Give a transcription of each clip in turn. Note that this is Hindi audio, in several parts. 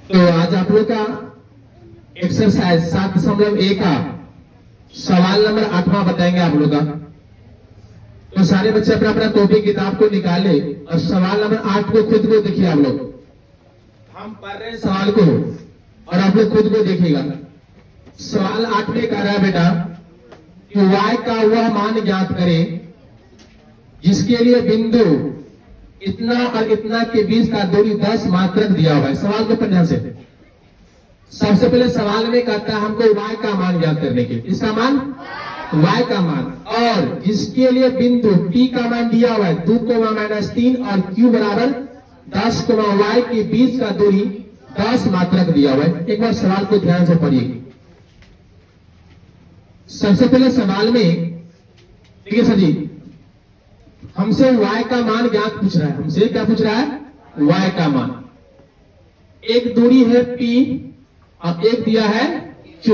तो आज आप लोग का एक्सरसाइज 7.1 का सवाल नंबर 8वां बताएंगे आप लोग का। तो सारे बच्चे अपना अपना कॉपी किताब को निकाले और सवाल नंबर 8 को खुद को देखिए। आप लोग हम पढ़ रहे हैं सवाल को और आप लोग खुद को देखिएगा। सवाल 8 में कह रहा है बेटा कि y का वह मान ज्ञात करें जिसके लिए बिंदु इतना और इतना के बीच का दूरी 10 मात्रक दिया हुआ है। सवाल को पढ़ने से सबसे पहले सवाल में कहता है हमको y का मान ज्ञात करने के, इसका मान y का मान, और जिसके लिए बिंदु p का मान दिया हुआ है 2,-3 और q बराबर 10, y के बीच का दूरी 10 मात्रक दिया हुआ है। एक बार सवाल को ध्यान से पढ़िए। सबसे पहले सवाल में देखिए सर जी, हमसे y का मान ज्ञात पूछ रहा है। हमसे क्या पूछ रहा है? y का मान। एक दूरी है p और एक दिया है q।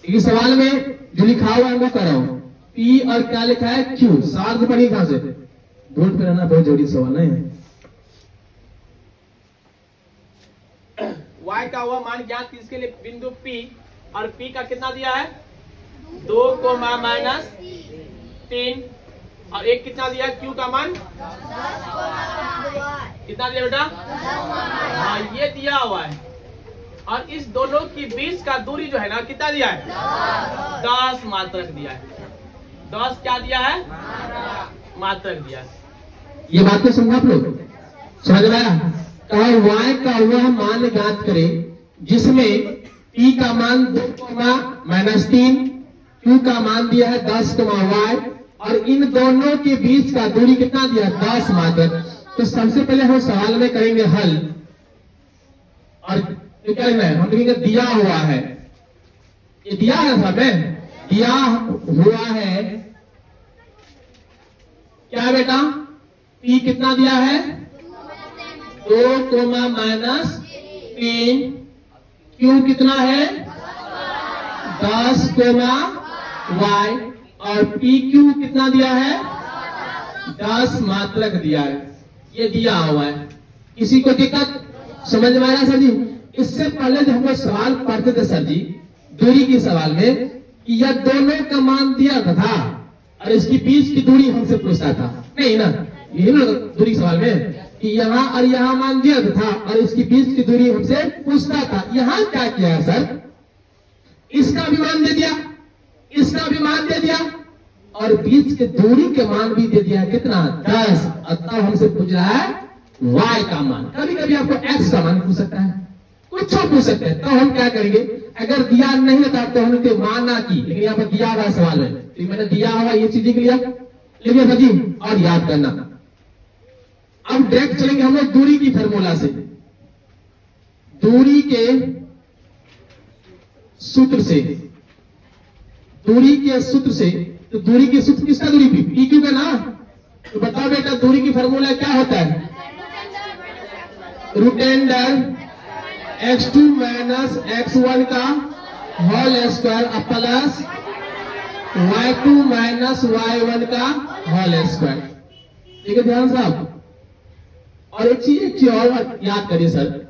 इस सवाल में जो लिखा हुआ है मैं कर रहा हूं, p और क्या लिखा है q। सवाल को पढ़िए कहां से, बोर्ड पे रहना बहुत जरूरी सवाल है। y का वह मान ज्ञात इसके लिए बिंदु p और p का कितना दिया है 2,-3 और एक कितना दिया q का मान कितना दिया बेटा, हाँ ये दिया हुआ है। और इस दोनों के बीच का दूरी जो है ना कितना दिया है 10 मात्रक दिया है। 10 क्या दिया है मात्रक दिया है। ये बात को समझा आप लोग, समझ में आया? कहा y का वह मान ज्ञात करें जिसमें p का मान 2,-3, q का मान दिया है 10, y और इन दोनों के बीच का दूरी कितना दिया 10 मात्रक। तो सबसे पहले हम सवाल में करेंगे हल, और क्या लिखना है हम लिखेंगे दिया हुआ है। ये दिया है साहब में, दिया हुआ है क्या बेटा, p कितना दिया है 2,-3, q कितना है 10, y और PQ कितना दिया है 10 मात्रक दिया है। ये दिया हुआ है। किसी को दिक्कत समझ में आ रहा है सर जी? इससे पहले जो हम लोग सवाल पढ़ते थे सर जी दूरी के सवाल में, कि यह दोनों का मान दिया था और इसकी बीच की दूरी हमसे पूछता था, नहीं ना? यही दूरी के सवाल में कि यहाँ और यहाँ मान दिया था और इसकी बीच की दूरी हमसे पूछता था। यहाँ क्या किया है सर, इसका भी मान दे दिया, इसका भी मान दे दिया और बीच के दूरी के मान भी दे दिया कितना 10। तब हमसे पूछ रहा है y का मान। कभी कभी आपको x का मान पूछ सकता है, कुछ पूछ सकते हैं। तो हम क्या करेंगे, अगर दिया नहीं होता तो हमने माना की, लेकिन यहाँ पर दिया हुआ सवाल है तो मैंने दिया हुआ ये चीज लिख लिया, लिखिए सर जी और याद करना। अब डायरेक्ट चलेंगे हम लोग दूरी की फॉर्मूला से, दूरी के सूत्र से, दूरी के सूत्र से। तो दूरी के सूत्र किसका दूरी भी PQ का ना? तो बताओ बेटा दूरी की फॉर्मूला क्या होता है, √x2 - x1 का whole square plus y2 - y1 का होल स्क्वायर। ठीक है ध्यान साहब। और एक चीज और याद करिए सर,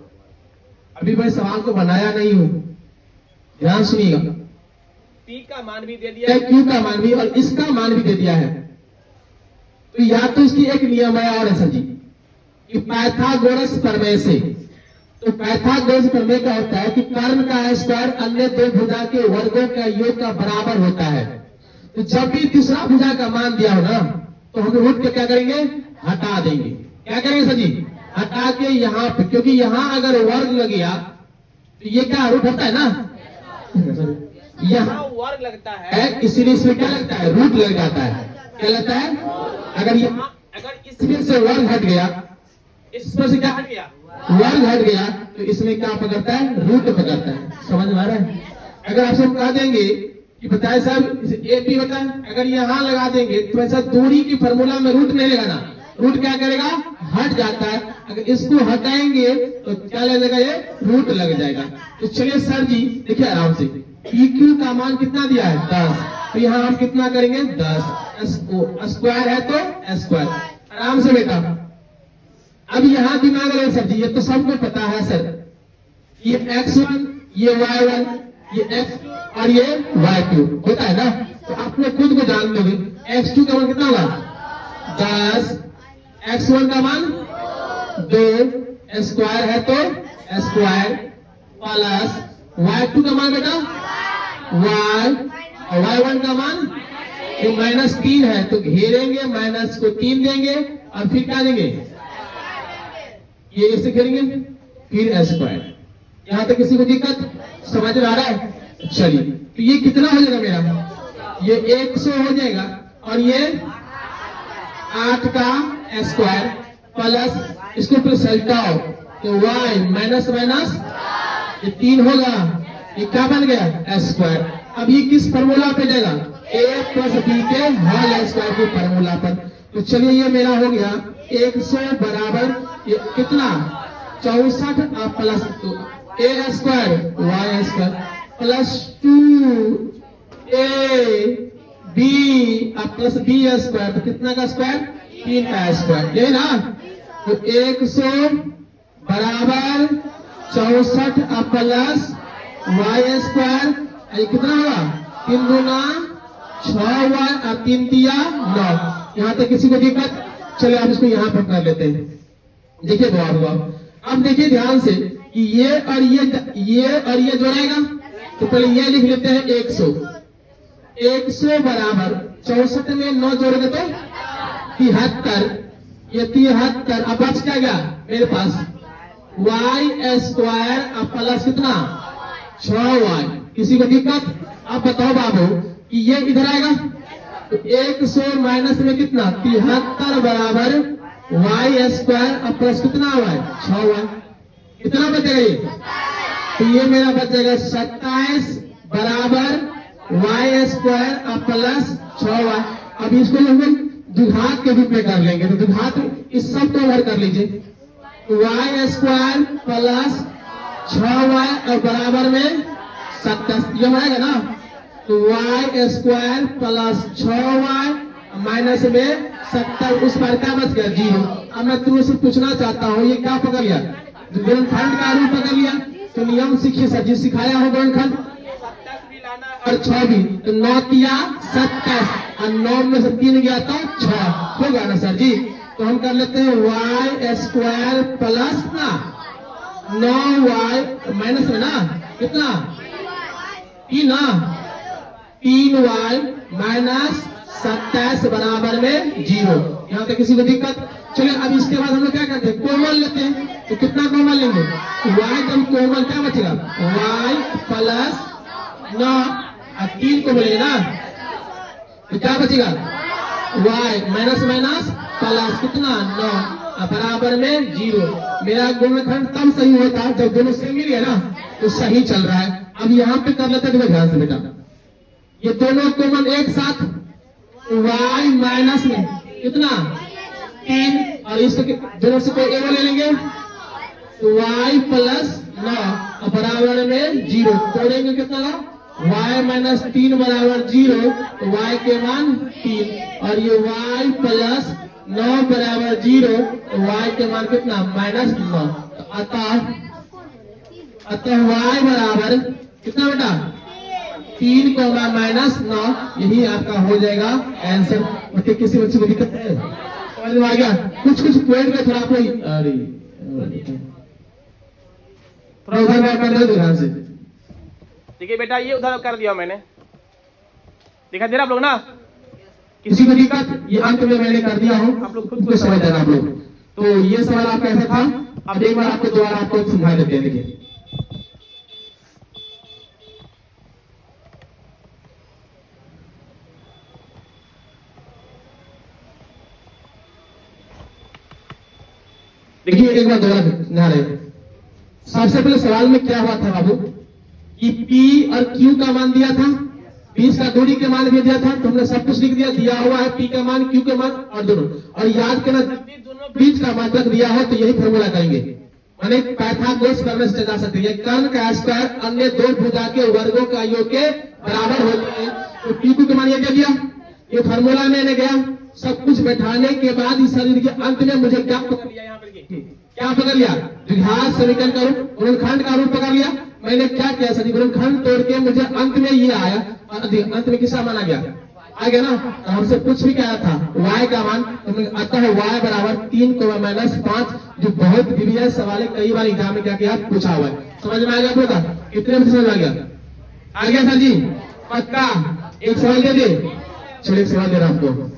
अभी मैं सवाल को बनाया नहीं हूं, ध्यान सुनिएगा। p का मान भी दे दिया है, q का मान भी और इसका मान भी दे दिया है। तो या तो इसकी एक नियम है और है सर जी कि पाइथागोरस प्रमेय से। तो पाइथागोरस प्रमेय का होता है कि कर्ण का स्क्वायर अन्य दो भुजा के वर्गों का योग का बराबर होता है। तो जब भी तीसरा भुजा का मान दिया हो ना तो हम रूट के क्या करेंगे, हटा देंगे। क्या करेंगे सर जी, हटा के यहाँ पे, क्योंकि यहाँ अगर वर्ग लग गया तो ये क्या रूट होता है ना, यहाँ वर्ग लगता है, इसीलिए इसमें क्या लगता है रूट लग जाता है। क्या लगता है, अगर यहाँ अगर इसमें से वर्ग हट गया, इसमें से क्या हट गया वर्ग हट गया तो इसमें क्या पकड़ता है, रूट पकड़ता है। समझ में आ रहा है? अगर आपसे हम कह देंगे कि बताए साहब ए पी होता है, अगर यहाँ लगा देंगे तो ऐसा दूरी की फॉर्मूला में रूट नहीं लगाना, रूट क्या करेगा हट जाता है। अगर इसको हटाएंगे तो क्या लगेगा, ये रूट लग जाएगा। तो चलिए सर जी देखिए आराम से, PQ का मान कितना दिया है 10, तो यहाँ हम कितना करेंगे 10, स्क्वायर है तो स्क्वायर। आराम से बेटा अब यहाँ दिमाग लगा सर जी, ये तो सबको पता है सर, ये x1, ये y1, ये x और ये y2 होता है ना। तो आप लोग खुद को जान लोगे x2 का मान कितना होगा 10, x1 का मान 2, स्क्वायर है तो स्क्वायर प्लस y2 का मान बेटा y और y1 का मान ये -3 है तो घेरेंगे, माइनस को 3 देंगे और फिर क्या देंगे, ये इसे घेरेंगे फिर स्क्वायर। यहां तक किसी को दिक्कत समझ में आ रहा है? चलिए, तो ये कितना हो जाएगा मेरा, ये 100 हो जाएगा और ये 8 का स्क्वायर प्लस इसको प्लस हटाओ तो y माइनस माइनस ये 3 होगा, ये क्या बन गया स्क्वायर। अब ये किस फॉर्मूला पे जाएगा, a प्लस b के होल स्क्वायर के फॉर्मूला पर। तो चलिए ये मेरा हो गया 100 बराबर ये कितना 64 और plus 2 a square y square plus 2 a b और प्लस b स्क्वायर, तो कितना का स्क्वायर 3 का स्क्वायर, यही ना। तो 100 बराबर 64 और प्लस y स्क्वायर, ये कितना होगा 3 दूना 6y और 3 दिया 9। यहाँ तक किसी को दिक्कत? चलिए आप इसको यहाँ पर कर लेते हैं। देखिए बहुत हुआ। अब देखिए ध्यान से कि ये और ये जोड़ेगा, तो पहले ये लिख लेते हैं 100। 100 बराबर 64 में 9 जोड़ेंगे तो 73, ये 73। अब बच क्या गया मेरे पास y स्क्वायर और प्लस कितना 6y। किसी को दिक्कत? अब बताओ बाबू कि ये इधर आएगा तो 100 माइनस में कितना 73 बराबर y स्क्वायर और प्लस कितना हुआ है 6y। कितना बचेगा ये? तो ये मेरा बचेगा 27 बराबर y स्क्वायर और प्लस 6y। अब इसको हम लोग द्विघात के रूप में कर लेंगे, तो द्विघात इस सब को भर कर लीजिए, y स्क्वायर प्लस 6y और बराबर में 27, ये आएगा ना। तो y square plus 6y minus में 70, उस पर क्या बच गया 0। अब मैं तुमसे पूछना चाहता हूँ ये क्या पकड़ लिया, गुणनखंड का रूप पकड़ लिया। तो नियम सीखिए सर जी, सिखाया हो गुणनखंड और 6 भी, तो 9 तिया 27 और 9 में से 3 गया तो 6 होगा ना सर जी। तो हम कर लेते हैं y स्क्वायर प्लस ना 9y माइनस में ना कितना 3 ना 3y माइनस 27 बराबर में 0। यहाँ तक किसी को दिक्कत? चलिए अब इसके बाद हम लोग क्या करते हैं, कोमल लेते हैं। तो कितना कोमल लेंगे, y जब कोमल क्या बचेगा y प्लस 9 और 3 को मिलेगा ना, तो क्या बचेगा y माइनस माइनस प्लस कितना 9 बराबर में 0। मेरा गुणनखंड तब सही होता है जब दोनों से मिल गया ना, तो सही चल रहा है। अब यहाँ पे कर लेते हैं ध्यान से बेटा, ये दोनों कॉमन एक साथ y माइनस में कितना 3 और इसको दोनों से कोई एवं ले लेंगे तो y प्लस 9 बराबर में 0। तोड़ेंगे कितना y माइनस 3 बराबर 0, तो y के मान 3 और ये y प्लस 9 बराबर 0, तो y के मान कितना -9। अतः y बराबर कितना बेटा 3 -9, यही आपका हो जाएगा आंसर। मतलब किसी बच्चे को दिक्कत है समझ में आ गया? कुछ पॉइंट में थोड़ा कोई थोड़ा उधर कर दो ध्यान से। देखिए बेटा ये उधर कर दिया मैंने, दिखा दे रहा आप लोग ना। किसी को दिक्कत? ये अंत में मैंने कर दिया हूँ, आप लोग खुद को समझ जाना आप लोग। तो ये सवाल आपका ऐसा था। अब एक बार आपको दोबारा आपको समझा देते हैं। देखिए एक बार दोबारा ध्यान रहे। सबसे पहले सवाल में क्या हुआ था बाबू कि P और Q का मान दिया था, 20 का दूरी के मान भी दिया था, तो हमने सब कुछ लिख दिया हुआ है P का मान Q के मान और दोनों। और याद करना बीच का मात्रक दिया हो तो यही फॉर्मूला करेंगे, माने पाइथागोरस करने से जा सकते हैं। कर्ण का स्क्वायर अन्य दो भुजा के वर्गों का योग के बराबर होते हैं। तो P2 के मान ये दे दिया, ये फार्मूला मैंने गया, सब कुछ बैठाने के बाद इस शरीर के अंत में मुझे क्या पकड़ लिया, यहाँ पर क्या पकड़ लिया, द्विघात समीकरण का रूप, गुणनखंड का रूप पकड़ लिया। मैंने क्या किया सर, गुणनखंड तोड़ के मुझे अंत में ये आया, और अंत में किसका माना गया, आ गया ना। तो हमसे पूछ भी क्या था, y का मान, अतः y बराबर 3, -5, जो बहुत गिरिया सवाल है, कई बार एग्जाम में क्या किया पूछा हुआ है। समझ में आ गया आपको, कितने में समझ में आ गया, आ गया सर जी, पक्का। एक सवाल दे दे, चलिए एक सवाल दे रहा हूं आपको।